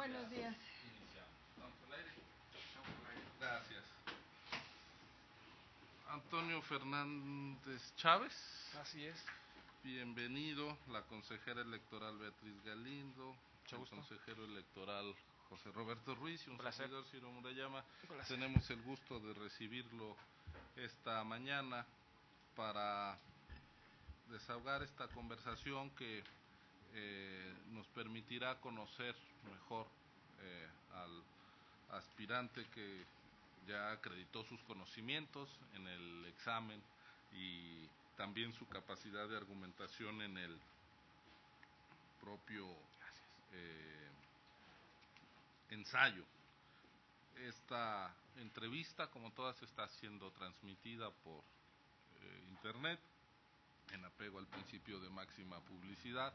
Buenos días. Iniciamos. ¿Estamos al aire? Gracias. Antonio Fernández Chávez. Así es. Bienvenido. La consejera electoral Beatriz Galindo. Mucho gusto. El consejero electoral José Roberto Ruiz y un placer. servidor Ciro Murayama. Placer. Tenemos el gusto de recibirlo esta mañana para desahogar esta conversación que nos permitirá conocer mejor al aspirante que ya acreditó sus conocimientos en el examen y también su capacidad de argumentación en el propio ensayo. Esta entrevista, como todas, está siendo transmitida por internet en apego al principio de máxima publicidad.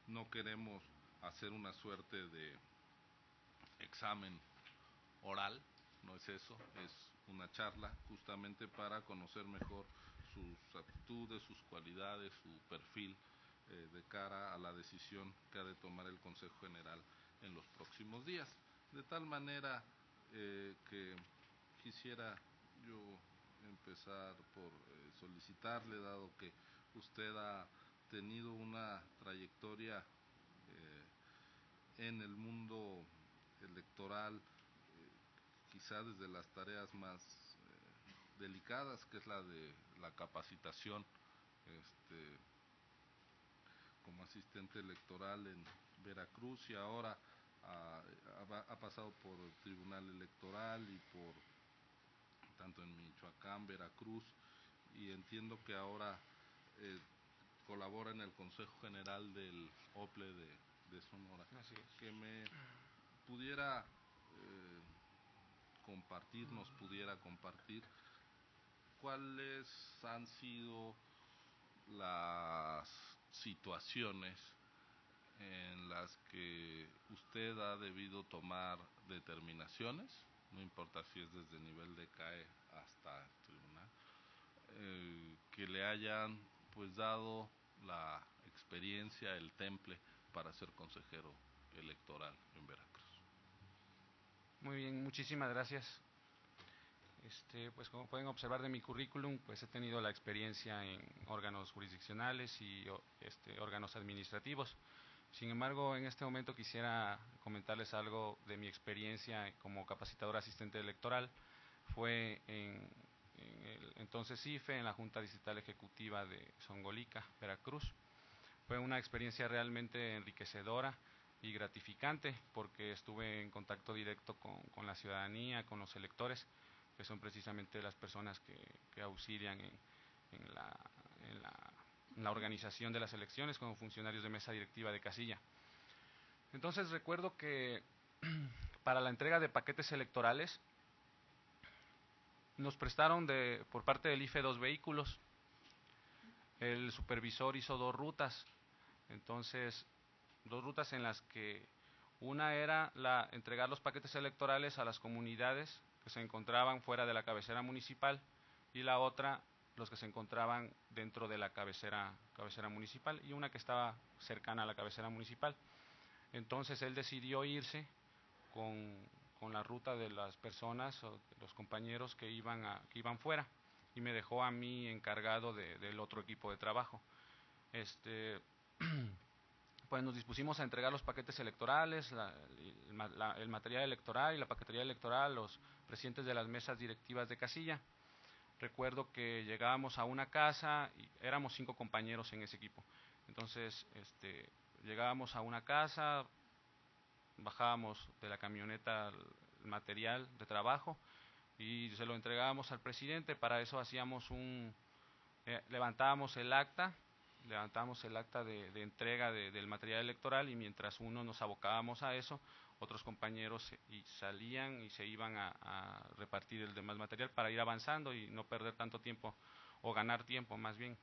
No queremos hacer una suerte de examen oral, no es eso, es una charla justamente para conocer mejor sus aptitudes, sus cualidades, su perfil de cara a la decisión que ha de tomar el Consejo General en los próximos días. De tal manera que quisiera yo empezar por solicitarle, dado que usted ha tenido una trayectoria en el mundo electoral, quizá desde las tareas más delicadas, que es la de la capacitación como asistente electoral en Veracruz, y ahora ha pasado por el Tribunal Electoral y por tanto en Michoacán, Veracruz, y entiendo que ahora colabora en el Consejo General del OPLE de Sonora. Así es. Que me pudiera compartir cuáles han sido las situaciones en las que usted ha debido tomar determinaciones, no importa si es desde el nivel de CAE hasta el tribunal, que le hayan pues dado la experiencia, el temple para ser consejero electoral en Veracruz. Muy bien, muchísimas gracias. Pues como pueden observar de mi currículum, pues he tenido la experiencia en órganos jurisdiccionales y órganos administrativos. Sin embargo, en este momento quisiera comentarles algo de mi experiencia como capacitador asistente electoral. Fue en el entonces CIFE, en la Junta Distrital Ejecutiva de Songolica, Veracruz. Fue una experiencia realmente enriquecedora y gratificante porque estuve en contacto directo con la ciudadanía, con los electores, que son precisamente las personas que auxilian en la organización de las elecciones como funcionarios de mesa directiva de casilla. Entonces recuerdo que para la entrega de paquetes electorales nos prestaron por parte del IFE 2 vehículos. El supervisor hizo 2 rutas. Entonces, 2 rutas en las que una era entregar los paquetes electorales a las comunidades que se encontraban fuera de la cabecera municipal, y la otra los que se encontraban dentro de la cabecera municipal, y una que estaba cercana a la cabecera municipal. Entonces él decidió irse con la ruta de las personas o de los compañeros que iban fuera, y me dejó a mí encargado del otro equipo de trabajo. Pues nos dispusimos a entregar los paquetes electorales, el material electoral y la paquetería electoral a los presidentes de las mesas directivas de casilla. Recuerdo que llegábamos a una casa y éramos 5 compañeros en ese equipo. Entonces, llegábamos a una casa, bajábamos de la camioneta el material de trabajo y se lo entregábamos al presidente. Para eso hacíamos levantábamos el acta de entrega del material electoral, y mientras uno nos abocábamos a eso, otros compañeros salían y se iban a repartir el demás material para ir avanzando y no perder tanto tiempo, o ganar tiempo más bien.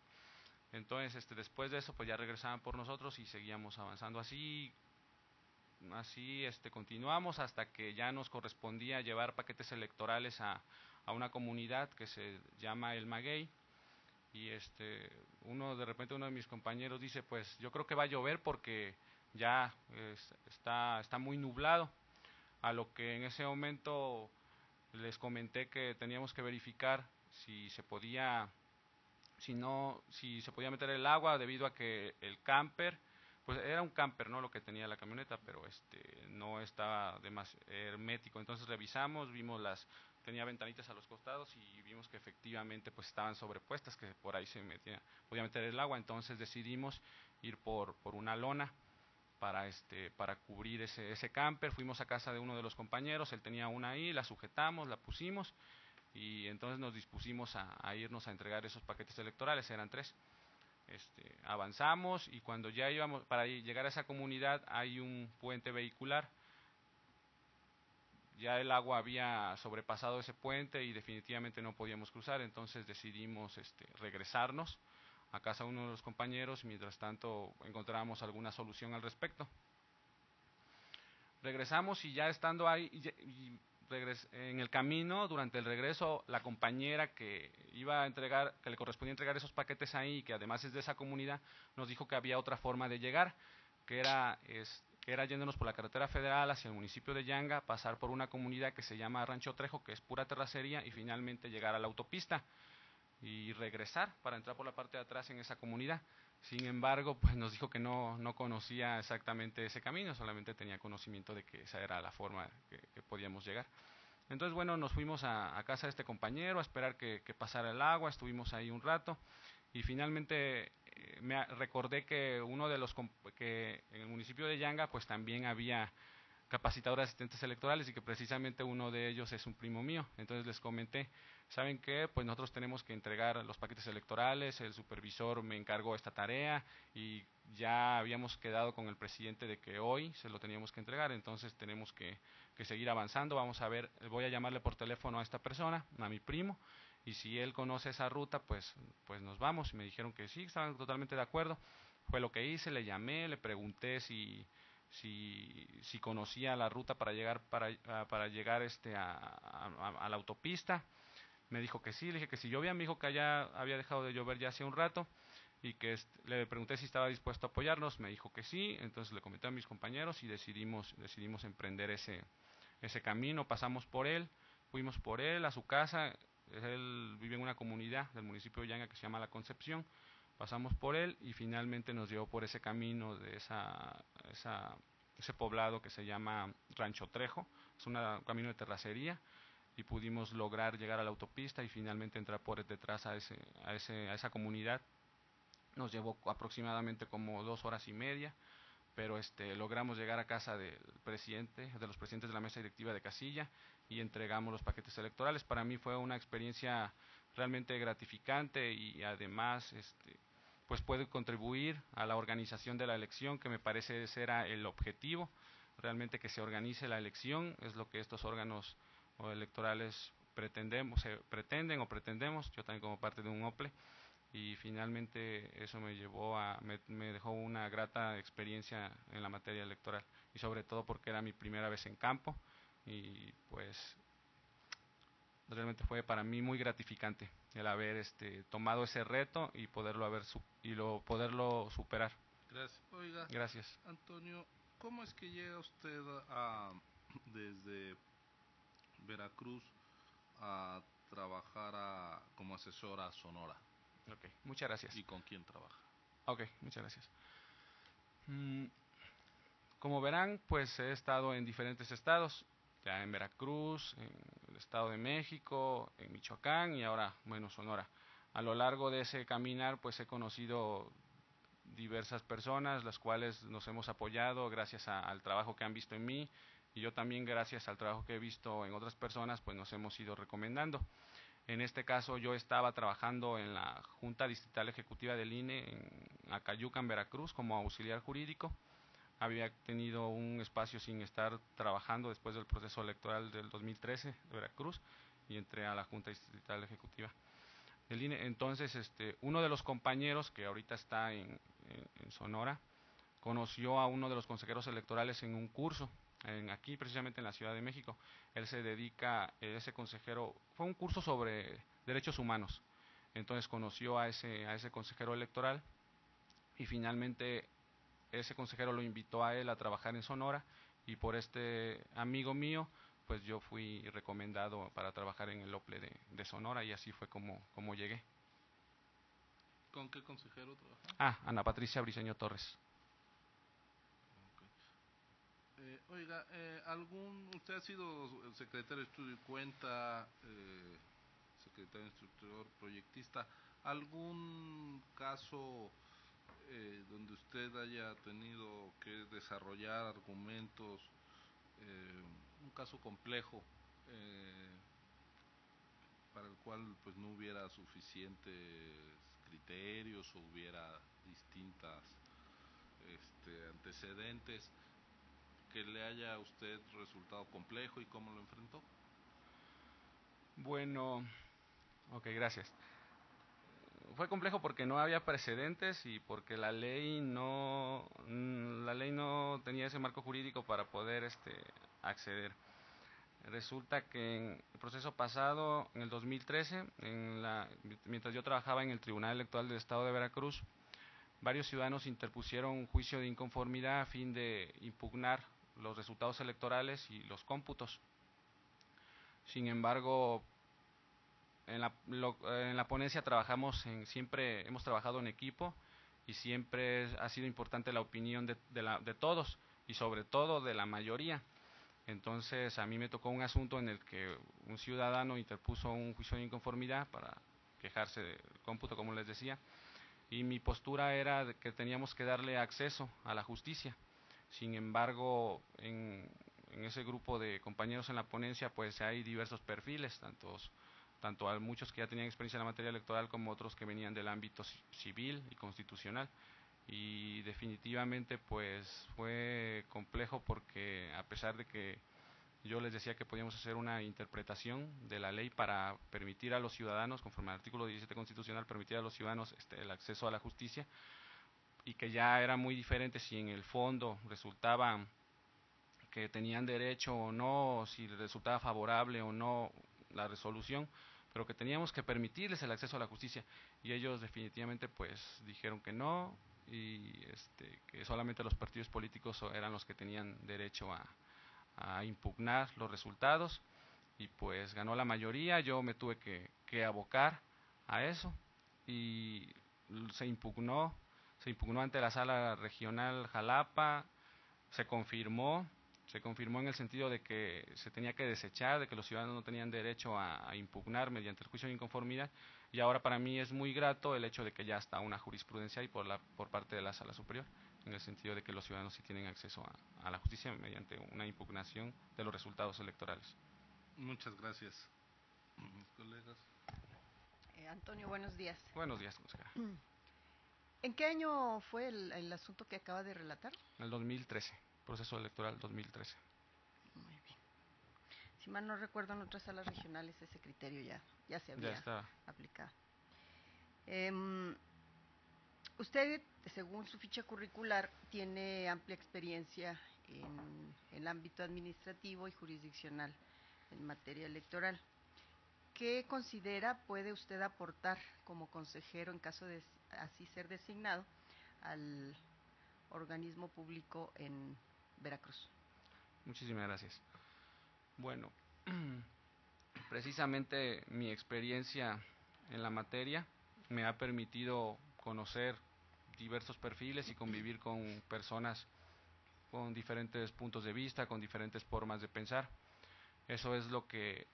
Entonces después de eso pues ya regresaban por nosotros y seguíamos avanzando así. Continuamos hasta que ya nos correspondía llevar paquetes electorales a una comunidad que se llama El Maguey. Y de repente uno de mis compañeros dice, pues yo creo que va a llover porque ya está muy nublado, a lo que en ese momento les comenté que teníamos que verificar si se podía, si se podía meter el agua, debido a que el camper, pues era un camper, ¿no?, lo que tenía la camioneta, pero no estaba hermético. Entonces revisamos, tenía ventanitas a los costados y vimos que efectivamente pues estaban sobrepuestas, que por ahí podía meter el agua. Entonces decidimos ir por una lona para cubrir ese camper. Fuimos a casa de uno de los compañeros, él tenía una ahí, la sujetamos, la pusimos, y entonces nos dispusimos a irnos a entregar esos paquetes electorales. Eran 3. Avanzamos, y cuando ya íbamos para llegar a esa comunidad, hay un puente vehicular. Ya el agua había sobrepasado ese puente y definitivamente no podíamos cruzar. Entonces decidimos regresarnos a casa de uno de los compañeros, mientras tanto encontrábamos alguna solución al respecto. Regresamos, y ya estando ahí en el camino, durante el regreso, la compañera que iba a entregar, que le correspondía entregar esos paquetes ahí, que además es de esa comunidad, nos dijo que había otra forma de llegar, que era yéndonos por la carretera federal hacia el municipio de Yanga, pasar por una comunidad que se llama Rancho Trejo, que es pura terracería, y finalmente llegar a la autopista y regresar para entrar por la parte de atrás en esa comunidad. Sin embargo, pues nos dijo que no conocía exactamente ese camino, solamente tenía conocimiento de que esa era la forma que podíamos llegar. Entonces, bueno, nos fuimos a casa de este compañero a esperar que pasara el agua. Estuvimos ahí un rato, y finalmente recordé que que en el municipio de Yanga pues también había capacitadores de asistentes electorales, y que precisamente uno de ellos es un primo mío. Entonces les comenté, ¿saben qué? Pues nosotros tenemos que entregar los paquetes electorales, el supervisor me encargó esta tarea, y ya habíamos quedado con el presidente de que hoy se lo teníamos que entregar. Entonces tenemos que seguir avanzando. Vamos a ver, voy a llamarle por teléfono a esta persona, a mi primo, y si él conoce esa ruta, pues nos vamos. Y me dijeron que sí, estaban totalmente de acuerdo. Fue lo que hice, le llamé, le pregunté si conocía la ruta para llegar a la autopista. Me dijo que sí. Le dije que si llovía, me dijo que allá había dejado de llover ya hace un rato, y que le pregunté si estaba dispuesto a apoyarnos. Me dijo que sí. Entonces le comenté a mis compañeros y decidimos emprender ese camino. Pasamos por él, fuimos por él a su casa. Él vive en una comunidad del municipio de Yanga que se llama La Concepción. Pasamos por él y finalmente nos llevó por ese camino de ese poblado que se llama Rancho Trejo. Es un camino de terracería, y pudimos lograr llegar a la autopista y finalmente entrar por detrás a esa comunidad. Nos llevó aproximadamente como 2 horas y media, pero logramos llegar a casa de los presidentes de la mesa directiva de casilla, y entregamos los paquetes electorales. Para mí fue una experiencia realmente gratificante, y además pues puede contribuir a la organización de la elección, que me parece ese era el objetivo. Realmente que se organice la elección es lo que estos órganos electorales pretendemos, yo también como parte de un OPLE. Y finalmente eso me dejó una grata experiencia en la materia electoral, y sobre todo porque era mi primera vez en campo, y pues realmente fue para mí muy gratificante el haber tomado ese reto y poderlo superar. Gracias. Oiga, Gracias. Antonio, ¿cómo es que llega usted desde Veracruz a trabajar como asesora a Sonora? Ok, muchas gracias. ¿Y con quién trabaja? Ok, muchas gracias. Como verán, pues he estado en diferentes estados, ya en Veracruz, en el Estado de México, en Michoacán, y ahora, bueno, Sonora. A lo largo de ese caminar, pues he conocido diversas personas, las cuales nos hemos apoyado gracias al trabajo que han visto en mí, y yo también, gracias al trabajo que he visto en otras personas, pues nos hemos ido recomendando. En este caso, yo estaba trabajando en la Junta Distrital Ejecutiva del INE en Acayuca, en Veracruz, como auxiliar jurídico. Había tenido un espacio sin estar trabajando después del proceso electoral del 2013 de Veracruz, y entré a la Junta Distrital Ejecutiva del INE. Entonces, uno de los compañeros que ahorita está en Sonora conoció a uno de los consejeros electorales en un curso, aquí precisamente en la Ciudad de México. Él se dedica, ese consejero, fue un curso sobre derechos humanos. Entonces conoció a ese consejero electoral, y finalmente ese consejero lo invitó a él a trabajar en Sonora y por este amigo mío pues yo fui recomendado para trabajar en el OPLE de Sonora y así fue como llegué. ¿Con qué consejero trabajaba? Ana Patricia Briceño Torres. Oiga, usted ha sido el secretario de Estudio y Cuenta, secretario instructor, proyectista, algún caso donde usted haya tenido que desarrollar argumentos, un caso complejo para el cual pues no hubiera suficientes criterios o hubiera distintas antecedentes, que le haya a usted resultado complejo y cómo lo enfrentó? Bueno, ok, gracias. Fue complejo porque no había precedentes y porque la ley no tenía ese marco jurídico para poder acceder. Resulta que en el proceso pasado, en el 2013, mientras yo trabajaba en el Tribunal Electoral del Estado de Veracruz, varios ciudadanos interpusieron un juicio de inconformidad a fin de impugnar los resultados electorales y los cómputos. Sin embargo, en la ponencia siempre hemos trabajado en equipo y siempre ha sido importante la opinión de todos y sobre todo de la mayoría. Entonces a mí me tocó un asunto en el que un ciudadano interpuso un juicio de inconformidad para quejarse del cómputo, como les decía, y mi postura era de que teníamos que darle acceso a la justicia. Sin embargo, en ese grupo de compañeros en la ponencia pues hay diversos perfiles, tanto a muchos que ya tenían experiencia en la materia electoral como otros que venían del ámbito civil y constitucional. Y definitivamente pues fue complejo porque a pesar de que yo les decía que podíamos hacer una interpretación de la ley para permitir a los ciudadanos, conforme al artículo 17 constitucional, permitir a los ciudadanos el acceso a la justicia, y que ya era muy diferente si en el fondo resultaba que tenían derecho o no, si resultaba favorable o no la resolución, pero que teníamos que permitirles el acceso a la justicia, y ellos definitivamente pues dijeron que no, y que solamente los partidos políticos eran los que tenían derecho a impugnar los resultados, y pues ganó la mayoría. Yo me tuve que abocar a eso y se impugnó ante la Sala Regional Jalapa, se confirmó en el sentido de que se tenía que desechar, de que los ciudadanos no tenían derecho a impugnar mediante el juicio de inconformidad, y ahora para mí es muy grato el hecho de que ya está una jurisprudencia ahí por parte de la Sala Superior, en el sentido de que los ciudadanos sí tienen acceso a la justicia mediante una impugnación de los resultados electorales. Muchas gracias. Mis colegas. Antonio, buenos días. Buenos días, consejera. ¿En qué año fue el asunto que acaba de relatar? El 2013, proceso electoral 2013. Muy bien. Si mal no recuerdo, en otras salas regionales ese criterio ya se había aplicado. Usted, según su ficha curricular, tiene amplia experiencia en el ámbito administrativo y jurisdiccional en materia electoral. ¿Qué considera puede usted aportar como consejero en caso de así ser designado al organismo público en Veracruz? Muchísimas gracias. Bueno, precisamente mi experiencia en la materia me ha permitido conocer diversos perfiles y convivir con personas con diferentes puntos de vista, con diferentes formas de pensar. Eso es lo que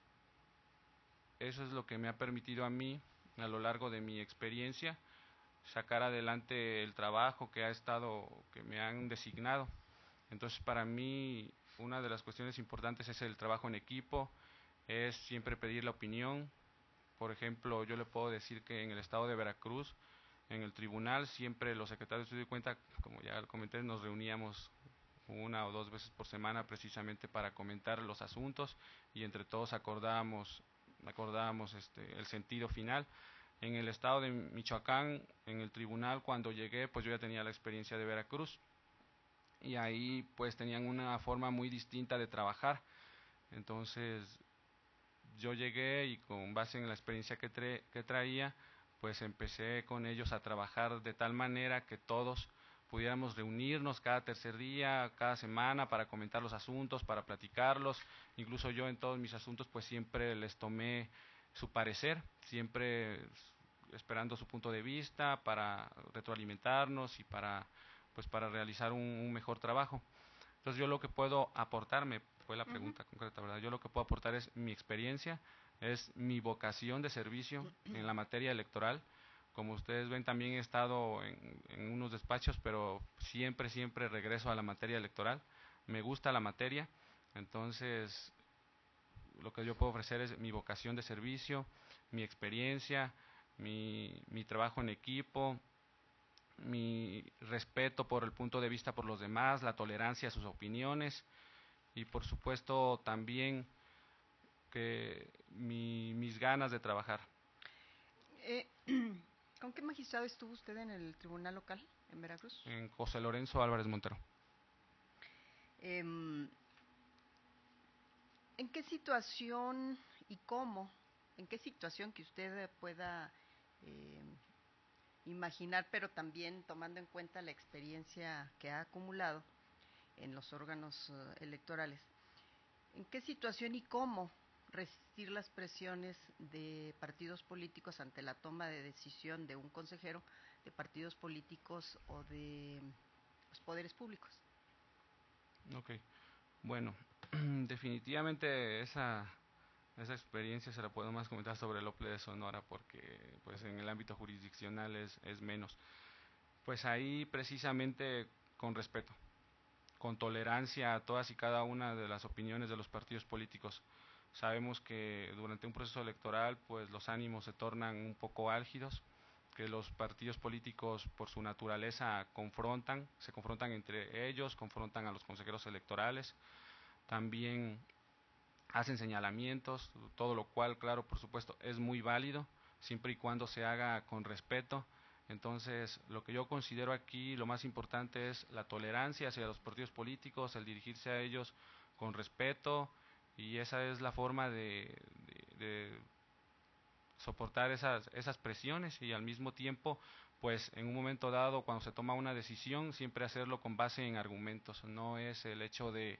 me ha permitido a mí, a lo largo de mi experiencia, sacar adelante el trabajo que me han designado. Entonces, para mí, una de las cuestiones importantes es el trabajo en equipo, es siempre pedir la opinión. Por ejemplo, yo le puedo decir que en el estado de Veracruz, en el tribunal, siempre los secretarios de estudio y cuenta, como ya comenté, nos reuníamos 1 o 2 veces por semana precisamente para comentar los asuntos y entre todos acordábamos el sentido final. En el estado de Michoacán, en el tribunal, cuando llegué, pues yo ya tenía la experiencia de Veracruz y ahí pues tenían una forma muy distinta de trabajar. Entonces yo llegué y con base en la experiencia que traía, pues empecé con ellos a trabajar de tal manera que todos pudiéramos reunirnos cada tercer día, cada semana para comentar los asuntos, para platicarlos. Incluso yo en todos mis asuntos pues siempre les tomé su parecer, siempre esperando su punto de vista para retroalimentarnos y para realizar un mejor trabajo. Entonces yo lo que puedo aportarme, fue la pregunta concreta, ¿verdad? Yo lo que puedo aportar es mi experiencia, es mi vocación de servicio en la materia electoral. Como ustedes ven, también he estado en unos despachos, pero siempre regreso a la materia electoral. Me gusta la materia, entonces lo que yo puedo ofrecer es mi vocación de servicio, mi experiencia, mi trabajo en equipo, mi respeto por el punto de vista por los demás, la tolerancia a sus opiniones y por supuesto también que mis ganas de trabajar. ¿Con qué magistrado estuvo usted en el tribunal local en Veracruz? En José Lorenzo Álvarez Montero. ¿En qué situación y cómo, en qué situación que usted pueda imaginar, pero también tomando en cuenta la experiencia que ha acumulado en los órganos electorales, en qué situación y cómo resistir las presiones de partidos políticos ante la toma de decisión de un consejero, de partidos políticos o de los poderes públicos? Ok, bueno, definitivamente esa experiencia se la puedo más comentar sobre el OPLE de Sonora porque pues en el ámbito jurisdiccional es menos. Pues ahí precisamente con respeto, con tolerancia a todas y cada una de las opiniones de los partidos políticos. Sabemos que durante un proceso electoral pues los ánimos se tornan un poco álgidos, que los partidos políticos por su naturaleza se confrontan entre ellos, confrontan a los consejeros electorales, también hacen señalamientos, todo lo cual, claro, por supuesto, es muy válido, siempre y cuando se haga con respeto. Entonces, lo que yo considero aquí, lo más importante es la tolerancia hacia los partidos políticos, el dirigirse a ellos con respeto, y esa es la forma de soportar esas presiones y al mismo tiempo, pues en un momento dado, cuando se toma una decisión, siempre hacerlo con base en argumentos, no es el hecho de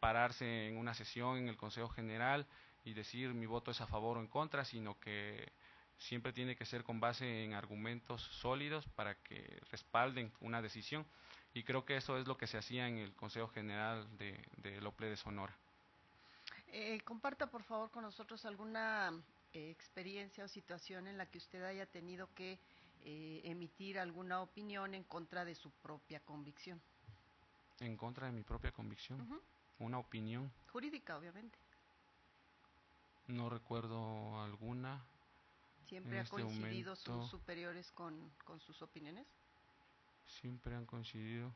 pararse en una sesión en el Consejo General y decir mi voto es a favor o en contra, sino que siempre tiene que ser con base en argumentos sólidos para que respalden una decisión. Y creo que eso es lo que se hacía en el Consejo General de OPLE de Sonora. Comparta por favor con nosotros alguna experiencia o situación en la que usted haya tenido que emitir alguna opinión en contra de su propia convicción. En contra de mi propia convicción. Una opinión. Jurídica, obviamente. No recuerdo alguna. ¿Siempre ha coincidido sus superiores con sus opiniones? Siempre han coincidido.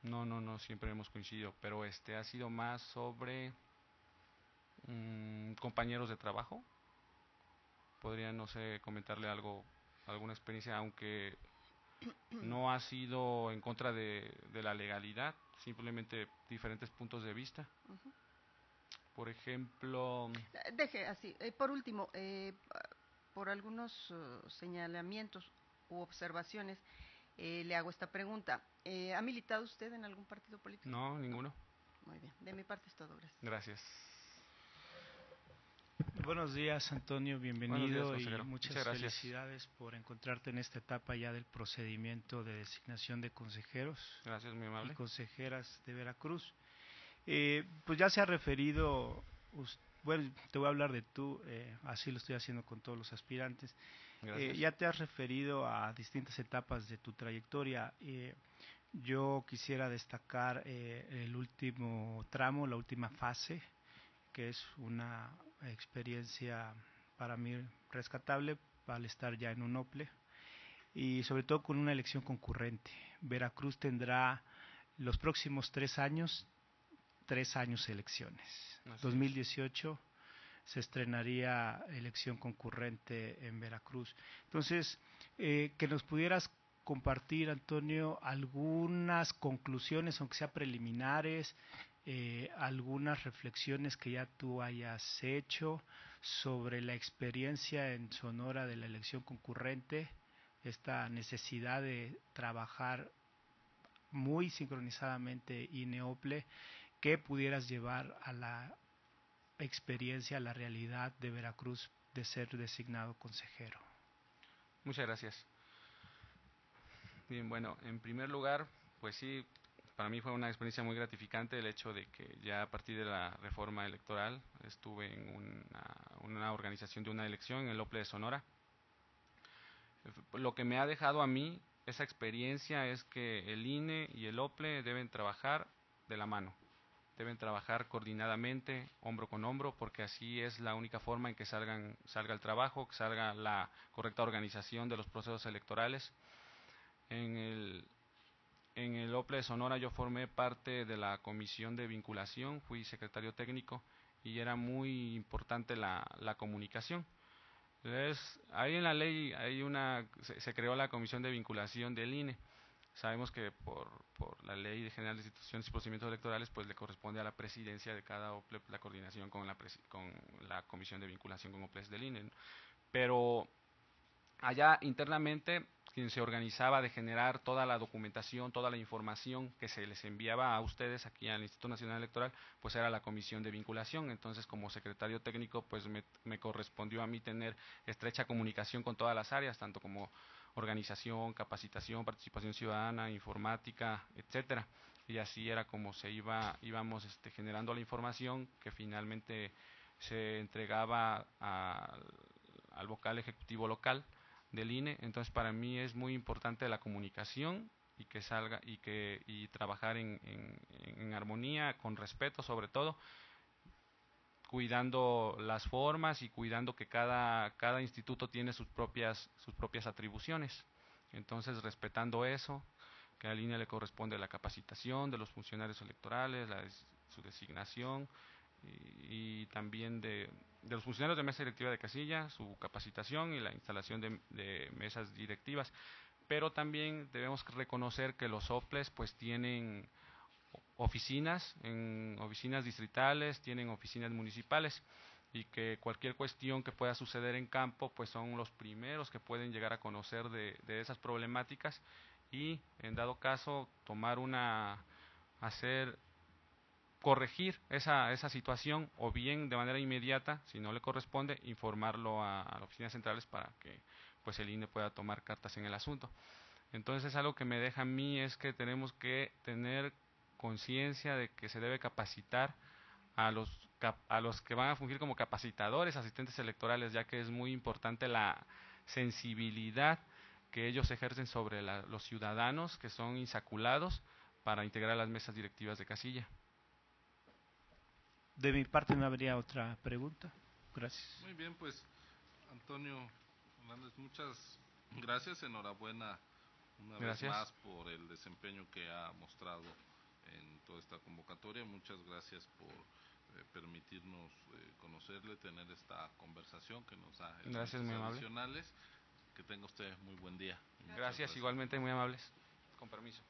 No, siempre hemos coincidido, pero ha sido más sobre compañeros de trabajo. Podría, no sé, comentarle alguna experiencia, aunque no ha sido en contra de la legalidad, simplemente diferentes puntos de vista. Por ejemplo... Deje así, por último, por algunos señalamientos u observaciones, le hago esta pregunta. ¿Ha militado usted en algún partido político? No, ninguno. Muy bien, de mi parte es todo, gracias. Gracias. Buenos días, Antonio, bienvenido. Buenos días, y muchas felicidades por encontrarte en esta etapa ya del procedimiento de designación de consejeros. Gracias, muy amable. Y consejeras de Veracruz. Pues ya se ha referido, bueno, te voy a hablar de tú, así lo estoy haciendo con todos los aspirantes. Ya te has referido a distintas etapas de tu trayectoria. Yo quisiera destacar el último tramo, la última fase, que es una experiencia para mí rescatable al estar ya en un OPLE y sobre todo con una elección concurrente. Veracruz tendrá los próximos 3 años elecciones. 2018 se estrenaría elección concurrente en Veracruz. Entonces, que nos pudieras compartir, Antonio, algunas conclusiones, aunque sea preliminares, algunas reflexiones que ya tú hayas hecho sobre la experiencia en Sonora de la elección concurrente esta necesidad de trabajar muy sincronizadamente INE-OPLE que pudieras llevar a la experiencia, a la realidad de Veracruz de ser designado consejero. Muchas gracias. Bien, bueno, en primer lugar, pues sí, para mí fue una experiencia muy gratificante el hecho de que ya a partir de la reforma electoral estuve en una organización de una elección en el OPLE de Sonora. Lo que me ha dejado a mí esa experiencia es que el INE y el OPLE deben trabajar de la mano, deben trabajar coordinadamente, hombro con hombro, porque así es la única forma en que salga el trabajo, que salga la correcta organización de los procesos electorales. En el OPLE de Sonora yo formé parte de la comisión de vinculación, fui secretario técnico y era muy importante la comunicación. Ahí en la ley se creó la comisión de vinculación del INE. Sabemos que por la Ley General de Instituciones y Procedimientos Electorales pues le corresponde a la presidencia de cada OPLE la coordinación con la comisión de vinculación con OPLEs del INE, ¿no? Pero allá internamente quien se organizaba de generar toda la documentación, toda la información que se les enviaba a ustedes aquí al Instituto Nacional Electoral, pues era la comisión de vinculación. Entonces, como secretario técnico, pues me correspondió a mí tener estrecha comunicación con todas las áreas, tanto como organización, capacitación, participación ciudadana, informática, etcétera. Y así era como íbamos generando la información que finalmente se entregaba al vocal ejecutivo local del INE. Entonces para mí es muy importante la comunicación y que salga y trabajar en armonía, con respeto sobre todo, cuidando las formas y cuidando que cada instituto tiene sus propias atribuciones. Entonces respetando eso, que al INE le corresponde la capacitación de los funcionarios electorales, su designación y también de los funcionarios de mesa directiva de casilla, su capacitación y la instalación de mesas directivas. Pero también debemos reconocer que los OPLEs pues tienen oficinas distritales, tienen oficinas municipales y que cualquier cuestión que pueda suceder en campo pues son los primeros que pueden llegar a conocer de esas problemáticas y en dado caso corregir esa situación o bien de manera inmediata, si no le corresponde, informarlo a las oficinas centrales para que pues el INE pueda tomar cartas en el asunto. Entonces algo que me deja a mí es que tenemos que tener conciencia de que se debe capacitar a los que van a fungir como capacitadores, asistentes electorales, ya que es muy importante la sensibilidad que ellos ejercen sobre los ciudadanos que son insaculados para integrar las mesas directivas de casilla. De mi parte no habría otra pregunta. Gracias. Muy bien, pues Antonio Hernández, muchas gracias, enhorabuena una vez más por el desempeño que ha mostrado en toda esta convocatoria. Muchas gracias por permitirnos conocerle, tener esta conversación que nos da elementos adicionales. Que tenga usted muy buen día. Gracias, igualmente muy amables. Con permiso.